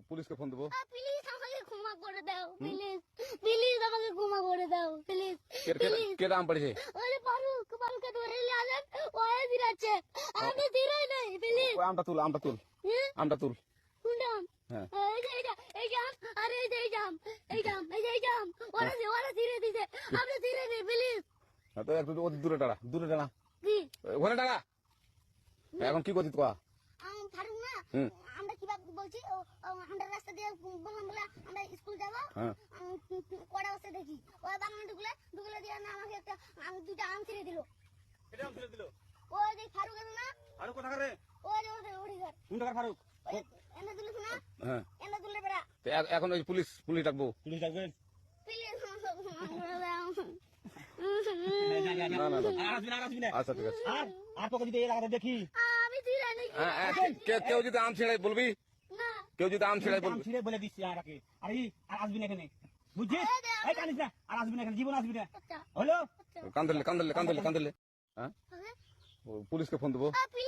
পুলিশকে ফোন দেবো। প্লিজ আমাকে ক্ষমা করে দাও, প্লিজ প্লিজ আমাকে ক্ষমা করে দাও, প্লিজ প্লিজ। কে দাম পড়েছে? ওরে ফারুককে ধরে নিয়ে আসেন, ওই দিরাচ্ছে, আমি দিরাই নাই, প্লিজ। ওই আমটা তুল, আমটা তুল, আমটা তুল। কোনটা? হ্যাঁ। এই জাম, আরে এই জাম, এই জাম, ওরা ধীরে দিছে, আপনি ধীরে দিন, প্লিজ। তো একটু দূরে টানা, দূরে টানা, কি ওখানে টানা। এখন কি করছিস তোরা? ফারুক না, আমরা কিভাবে বলছি, আমরা রাস্তা দিয়ে বললাম বলে আমরা স্কুল যাবো, কড়া বসে দেখি ওই বাগানে ঢুকলে দিয়ে না আমাকে একটা দুইটা আম ছিঁড়ে দিল। এটা আম ছেড়ে দিল। ওই যে ফারুক এলো না, আর কোথা করে? ওই যে ওই ঘর কোন টাকার ফারুক? এনে দিল না, হ্যাঁ। এনে দিলে বেড়া, তো এখন ওই পুলিশ ডাকবো। পুলিশ ডাকবেন? প্লিজ। না না না, আচ্ছা ঠিক আছে। আর তোকে যদি এই জায়গাটা দেখি আমি ধীরে নেই, কেউ যদি আম ছেড়াই বলবি, না কেউ যদি আম ছেড়াই আম বলবি। ছিঁড়ে বলে দিচ্ছি আর আর আসবি না এখানে, বুঝছিস? এই কানিস না, আর আসবি না এখানে, জীবন আসবি না। আচ্ছা হলো কান ধরলে হ্যাঁ পুলিশকে ফোন দেবো। প্লিজ